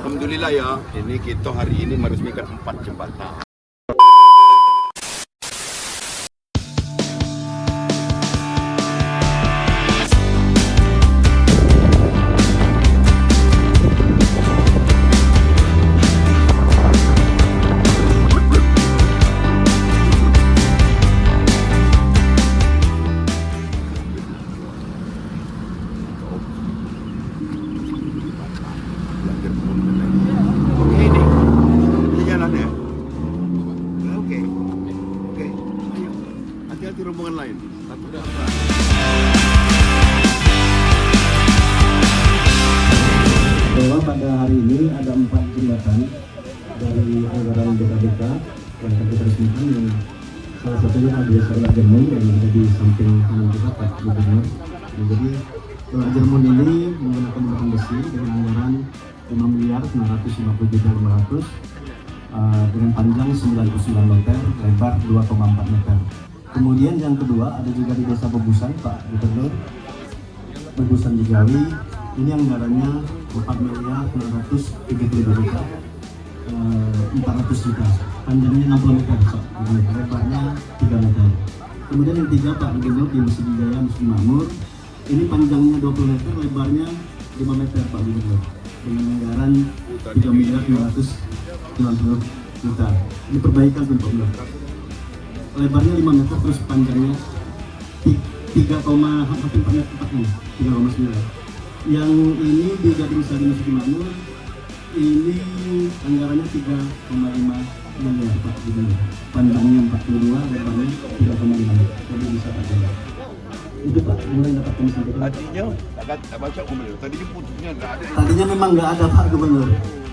Alhamdulillah ya, ini kita hari ini meresmikan 4 jembatan. Hati-hati rombongan lain. Bahwa pada hari ini ada 4 jembatan dari anggaran BKBK yang akan kita resmikan, yang salah satunya ada Sekolah Jerman yang ada di samping kanan kita Pak Gubernur. Jadi Sekolah Jerman ini menggunakan bahan besi dengan anggaran 5.950.500 dengan panjang 99 meter, lebar 2,4 meter. Kemudian yang kedua ada juga di Desa Bebusan Pak Gubernur, Bebusan Jigawi. Ini anggarannya 4.933.400 juta. Panjangnya 60 meter, Pak. Lebarnya 3 meter. Kemudian yang tiga Pak Gubernur di Masjid Jaya Muslim Makmur. Ini panjangnya 20 meter, lebarnya 5 meter Pak Gubernur. Dengan anggaran 3.990 juta. Ini perbaikan Pak Gubernur. Lebarnya 5 meter, terus panjangnya 3,9. Yang ini di Gading Sari Muslim Makmur, ini anggarannya 3,5 miliar Pak Gubernur. Panjangnya 42, lebarnya 3,5. Jadi bisa Pak Gubernur. Itu Pak, mulai dapat kami sampaikan. Tadinya tak baca Gubernur. Tadinya putusnya nggak ada. Tadinya memang nggak ada Pak Gubernur.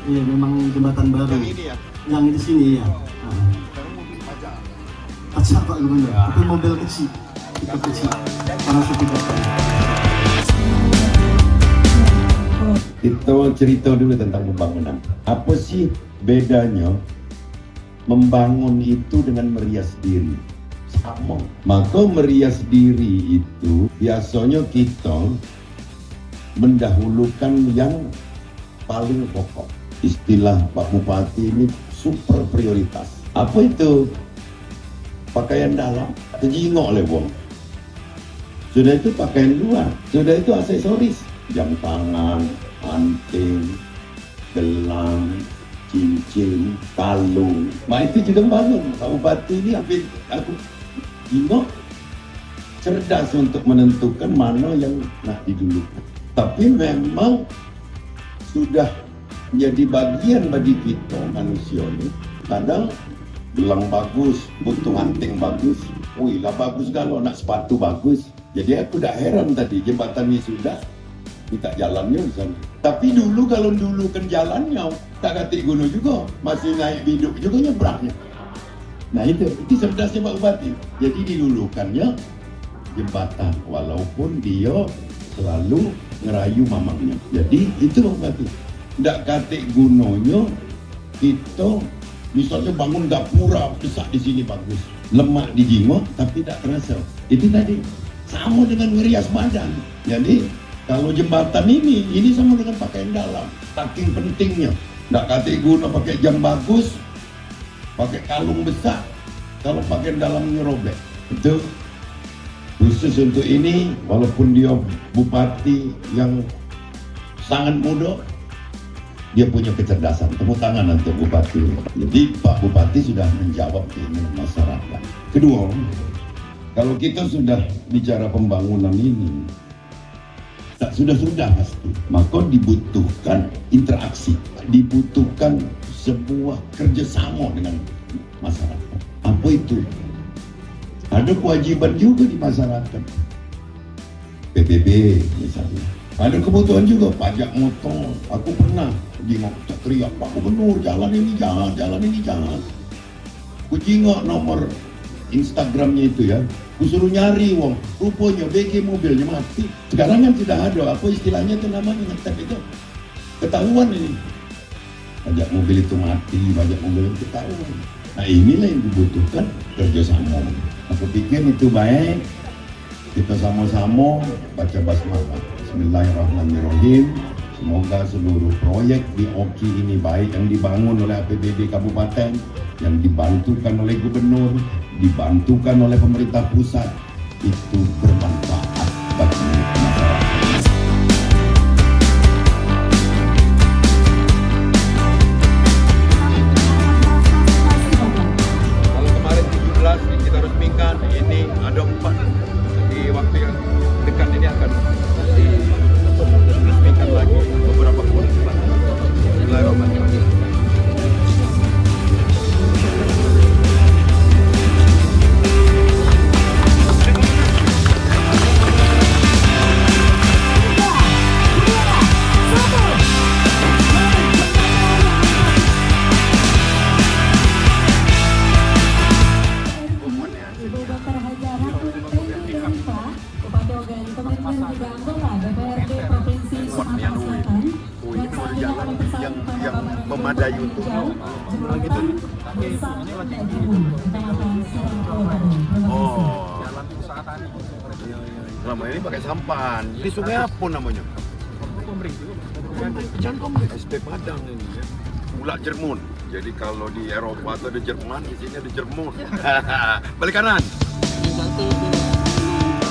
Iya, memang jembatan baru. Yang ini ya. Yang di sini ya. Sekarang mobil pajak. Pajak Pak Gubernur. Ya. Itu mobil kecil, tipe kecil. Karena supir Pak. Kita cerita dulu tentang pembangunan. Apa sih bedanya membangun itu dengan merias diri? Sama. Maka merias diri itu biasanya kita mendahulukan yang paling pokok. Istilah Pak Bupati ini super prioritas. Apa itu? Pakaian dalam, kejingok oleh wong. Sudah itu pakaian luar, sudah itu aksesoris, jam tangan, anting, gelang, cincin, kalung. Nah itu juga bangun. Pak Bupati ini hampir aku jingok cerdas untuk menentukan mana yang nak didulukan. Tapi memang sudah menjadi bagian bagi kita manusia ini. Kadang gelang bagus, butuh anting bagus. Wih lah bagus kalau nak sepatu bagus. Jadi aku dah heran tadi jembatan ini sudah minta jalannya di sana. Tapi dulu kalau dulu kan jalannya tak katik gunung juga, masih naik biduk juga nyebrangnya. Nah itu cerdasnya Pak Bupati. Jadi dilulukannya jembatan walaupun dia selalu ngerayu mamangnya. Jadi itu Pak Bupati. Tak katik gunungnya kita misalnya bangun gapura besar di sini bagus, lemak di jingok tapi tak terasa. Itu tadi sama dengan ngerias badan. Jadi kalau jembatan ini sama dengan pakaian dalam, saking pentingnya. Nggak kata guna pakai jam bagus, pakai kalung besar, kalau pakaian dalamnya robek. Itu khusus untuk ini, walaupun dia bupati yang sangat muda, dia punya kecerdasan. Tepuk tangan untuk bupati. Jadi Pak Bupati sudah menjawab keinginan masyarakat. Kedua, kalau kita sudah bicara pembangunan ini, sudah pasti, maka dibutuhkan interaksi, dibutuhkan sebuah kerjasama dengan masyarakat. Apa itu? Ada kewajiban juga di masyarakat. PBB misalnya. Ada kebutuhan juga pajak motor. Aku pernah teriak Pak Gubernur, jalan ini jangan. Aku jingok nomor Instagramnya itu ya. Aku suruh nyari wong, rupanya BG mobilnya mati. Sekarang kan sudah ada, apa istilahnya itu namanya ngetep itu. Ketahuan ini. Pajak mobil itu mati, pajak mobil itu ketahuan. Nah inilah yang dibutuhkan kerjasama. Aku pikir itu baik. Kita sama-sama baca basmalah. Bismillahirrahmanirrahim. Semoga seluruh proyek di Oki ini, baik yang dibangun oleh APBD Kabupaten, yang dibantukan oleh gubernur, dibantukan oleh pemerintah pusat, itu bermanfaat bagi masyarakat. Kalau kemarin 17 kita resmikan, ini ada 4 di waktu yang dekat ini akan diresmikan lagi beberapa bulan. Bismillahirrahmanirrahim. Ibu Dr. Hajar Hanifah, Bupati Ogan, kemudian juga anggota DPRD Provinsi Sumatera Selatan, dan saat ini akan berpesan pada Bapak memadai untuk gitu. Selama ini pakai sampan. Di sungai apa namanya? Ikan komering. SP Padang ini ya. Ulak Jermun. Jadi kalau di Eropa itu ada Jerman, di sini ada Jermun. Balik kanan.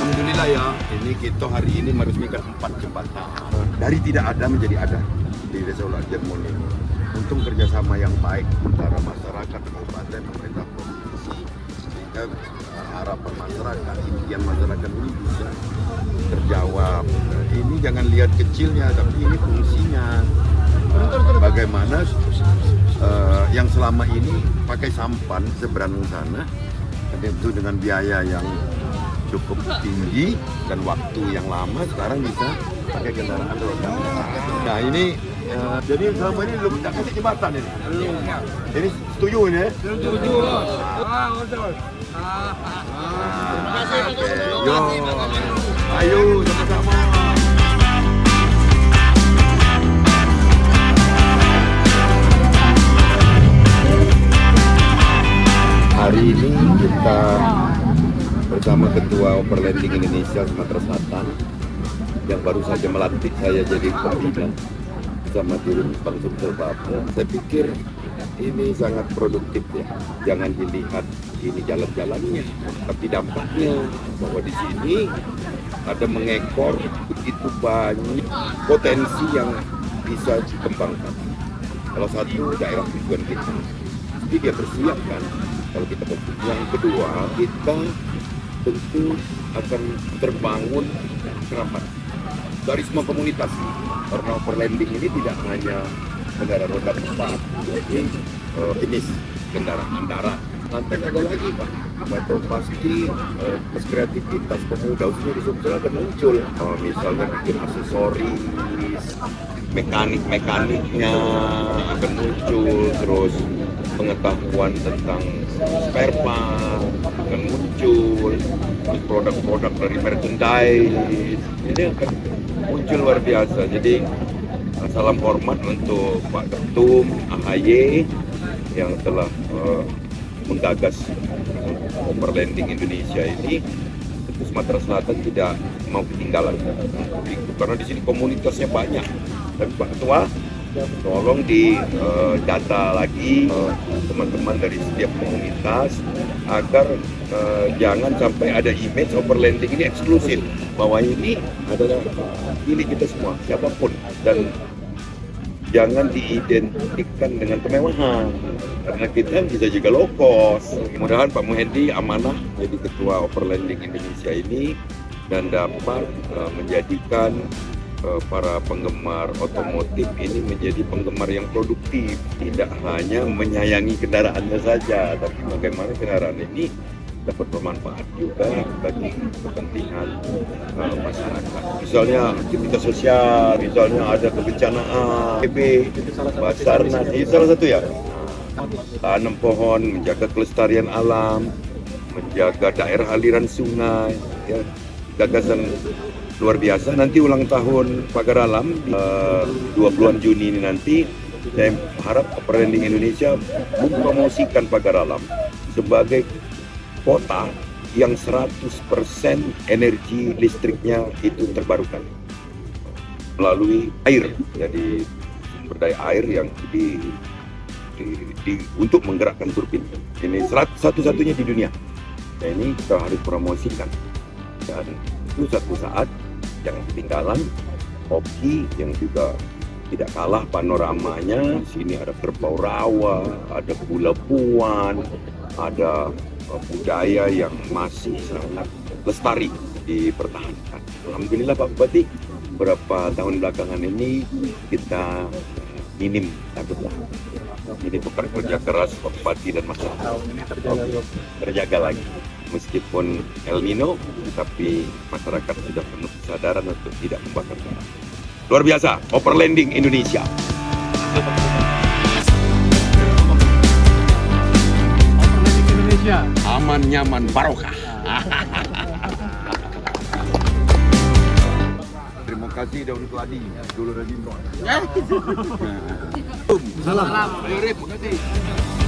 Alhamdulillah ya, ini kita hari ini meresmikan 4 jembatan. Dari tidak ada menjadi ada di Desa Ulak Jermun ini. Untung kerjasama yang baik antara masyarakat, kabupaten, pemerintah provinsi, sehingga harapan masyarakat, impian masyarakat ini bisa terjawab. Ini jangan lihat kecilnya, tapi ini fungsinya. Bagaimana yang selama ini pakai sampan seberang sana, itu dengan biaya yang cukup tinggi dan waktu yang lama, sekarang bisa pakai kendaraan roda. Nah ini jadi selama ini belum tak kasih jembatan ini. Ini setuju ini? Setuju. Yo, ayo sama-sama. Hari ini kita bersama Ketua Overlanding Indonesia Sumatera Selatan yang baru saja melantik saya jadi pembina bersama Dirut Bang Sumsel Bapel. Saya pikir ini sangat produktif ya. Jangan dilihat ini jalan-jalannya, tapi dampaknya bahwa di sini ada mengekor begitu banyak potensi yang bisa dikembangkan. Salah satu daerah tujuan kita, jadi dia bersiap kan. Kalau kita yang kedua, kita tentu akan terbangun kerapat dari semua komunitas. Karena overlanding ini tidak hanya kendaraan roda 4, jadi jenis kendaraan darat. Nanti ada lagi Pak, atau pasti kreativitas pemuda khususnya di Sumsel akan muncul. Misalnya bikin aksesoris, mekaniknya akan muncul, terus pengetahuan tentang spare part akan muncul, terus produk-produk dari merchandise ini akan muncul luar biasa. Jadi salam hormat untuk Pak Ketum AHY yang telah menggagas Overlanding Indonesia ini. Tentu Sumatera Selatan tidak mau ketinggalan karena di sini komunitasnya banyak. Dan Pak Ketua, tolong di data lagi teman-teman dari setiap komunitas agar jangan sampai ada image overlanding ini eksklusif, bahwa ini adalah milik kita semua siapapun, dan jangan diidentikan dengan kemewahan karena kita bisa juga low cost. Mudah-mudahan Pak Muhendi amanah jadi Ketua Overlanding Indonesia ini dan dapat menjadikan para penggemar otomotif ini menjadi penggemar yang produktif, tidak hanya menyayangi kendaraannya saja, tapi bagaimana kendaraan ini dapat bermanfaat juga bagi kepentingan masyarakat. Misalnya aktivitas sosial, misalnya ada kebencanaan, PB, Basarnas, itu salah satu ya. Tanam pohon, menjaga kelestarian alam, menjaga daerah aliran sungai, ya, gagasan luar biasa. Nanti ulang tahun Pagar Alam 20-an Juni ini nanti, saya harap Overlanding Indonesia mempromosikan Pagar Alam sebagai kota yang 100% energi listriknya itu terbarukan. melalui air. Jadi sumber daya air yang untuk menggerakkan turbin. Ini satu-satunya di dunia. Nah, ini kita harus promosikan. Dan itu suatu saat yang ketinggalan, hoki yang juga tidak kalah panoramanya. Sini ada kerbau rawa, ada Pulau Puan, ada budaya yang masih sangat lestari dipertahankan. Alhamdulillah Pak Bupati, beberapa tahun belakangan ini kita minim takutlah. Ini bukan kerja keras Pak Bupati dan masyarakat. Terjaga lagi. Meskipun El Nino, tapi masyarakat sudah penuh kesadaran untuk tidak membakar garam. Luar biasa, overlanding Indonesia. Aman, nyaman, barokah. Terima kasih Daud Adi, dulu Rajin. Salam. Terima kasih.